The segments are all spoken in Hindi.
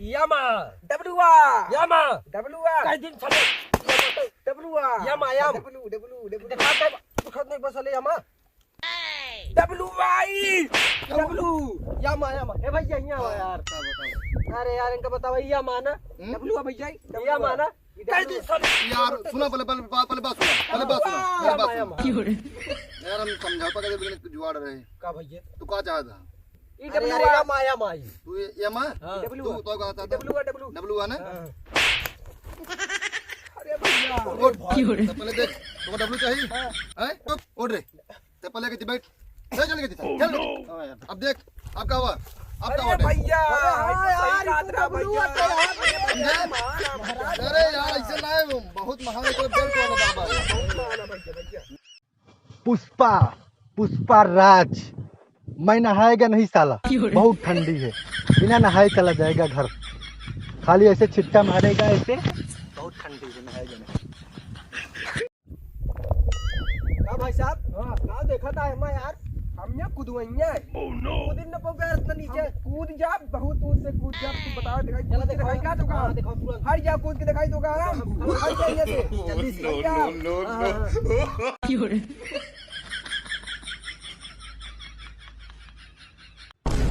Yama. Dabluwa. Yama. Dabluwa. Cái दिन चले. Dabluwa. Yama yam. W. देखा काय दुखत नाही बसले Yama. Dabluwa. W. Yama Yama. ए भैया यहाँ आओ यार. अरे यार इनका बताओ Yama ना. Dabluwa भैया. Yama ना. कई दिन चले. यार सुना पहले पहले पहले बात सुना मेरी बात सुना यार हम समझौता कर दे जुआड़ रहे का भैया तू क्या चाहता अरे Yama Yama आई. तू ये मां W. तू तो कहा था W. डब्लू है ना अरे भैया. तो पहले देख तुमको डब्लू चाहिए हैं तो उठ रे तो पहले के बैठ चल के चल अब देख अब क्या हुआ अब क्या हुआ भैया. यार यार भैया. अरे यार ऐसे ना है बहुत महंगा कोई बेल्ट वाला बाबा पुष्पा पुष्पा राज मैं नहाएगा नहीं साला बहुत ठंडी है बिना नहाए चला जाएगा घर खाली ऐसे छिट्टा मारेगा ऐसे बहुत ठंडी है नहाएगा नहीं का भाई साहब कहाँ देखा था Yama यार हमने कूदवैया कूद न पाओगे इतना नीचे कूद जा बहुत ऊंच से कूद जा तू बता दिखाई चला दिखाई क्या तो कहां दिखाओ तुरंत हट जा कूद के दिखाई दो कहां हट जा यहाँ से जल्दी से हट जा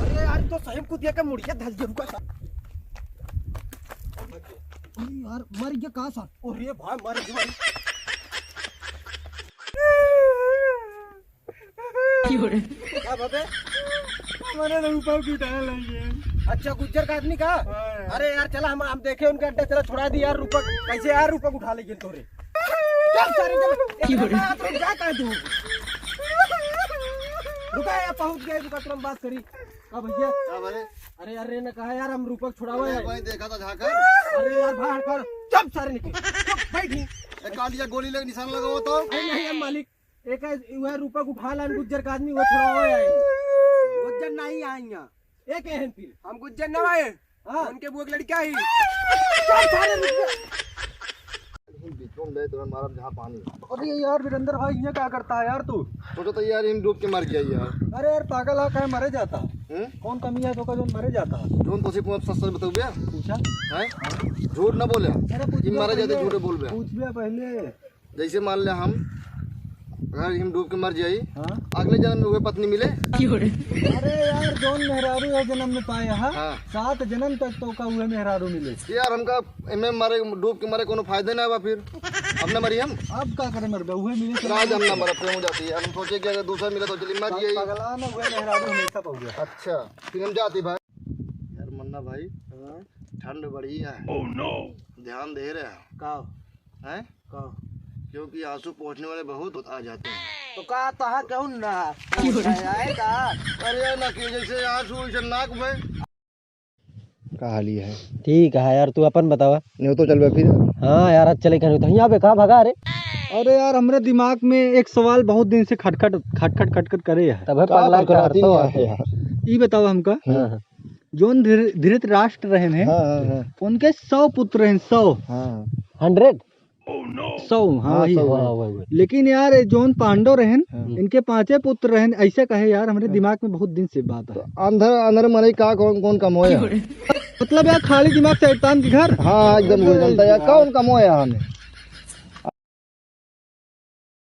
अरे यार तो सही कूद गया का मुड़िया धस गया रुका यार मर गया कहाँ सा अरे भाई मर गया क्या बात है हमारे ऊपर उठाने लगे अच्छा गुज्जर का आदमी का अरे यार चला हम देखे उनका अड्डा चला छुड़ा दी यार रूपक कैसे यार रूपक उठा लेंगे तोरे चल सारे चल जा कहाँ तू रुका यार पहुंच गए रुका तुरंत बात करी हाँ भैया क्या भाई अरे यार ने कहा यार हम रूपक छुड़ावा है भाई देखा था झाकर अरे यार बाहर कर चुप सारे निकल चुप बैठी एक कालिया गोली लग निशान लगा हुआ तो अरे नहीं हम मालिक एक वह रूपक उठा ला गुज्जर का आदमी वो छुड़ावा है गुज्जर नहीं आएंगे एक है फिर हम गुज्जर न आए हाँ उनके वो एक लड़का ही बीचों में तुरंत मारा जहाँ पानी अरे यार वीरेंद्र भाई ये क्या करता है यार तू सोचो तो यार हम डूब के मर गया यार अरे यार पागल है कहीं मरे जाता कौन कमी है तो का जो मरे जाता जोन तो सिर्फ सच सच बताओ भैया पूछा हैं झूठ ना बोले ये मारे जाते झूठे बोल भैया पूछ लिया पहले जैसे मान ले हम अगर हम डूब के मर जाई हाँ अगले जन्म में वही पत्नी मिले अरे यार जौन मेहरारू है जन्म में पाए हाँ हाँ 7 जन्म तक तो का हुए मेहरारू मिले यार हमका एमे मारे डूब के मारे कोनो फायदा ना हुआ फिर अब ना मरी हम अब क्या करे मर हुए मिले तो आज हम ना मरा प्रेम हो जाती है हम सोचे कि अगर दूसरा मिला तो चलिए मर जाइए पगला ना हुए मेहरारू हमेशा पाओ गया अच्छा फिर हम जाते भाई यार मन्ना भाई ठंड बढ़ी है ध्यान दे रहे हैं का क्योंकि आंसू पहुंचने वाले बहुत आ जाते हैं तो का तहा क्यों ना आएगा अरे ना कि जैसे आंसू वैसे नाक में का हाल है ठीक है यार तू अपन बतावा नहीं तो चल फिर हाँ यार आज चले कहीं तो यहाँ पे कहाँ भगा अरे अरे यार हमरे दिमाग में एक सवाल बहुत दिन से खटखट करे है तब पगला कराती है ये बताओ हमका जोन धृतराष्ट्र रहन है उनके 100 पुत्र हैं 100 100 100 हाँ वही लेकिन यार जोन पांडव रहन इनके 5 पुत्र रहन ऐसे कहे यार हमारे दिमाग में बहुत दिन से बात है अंदर अंदर मरे का कौन कमोया मतलब यार खाली दिमाग शैतान के घर हाँ एकदम जानता है कौन कमोया हमें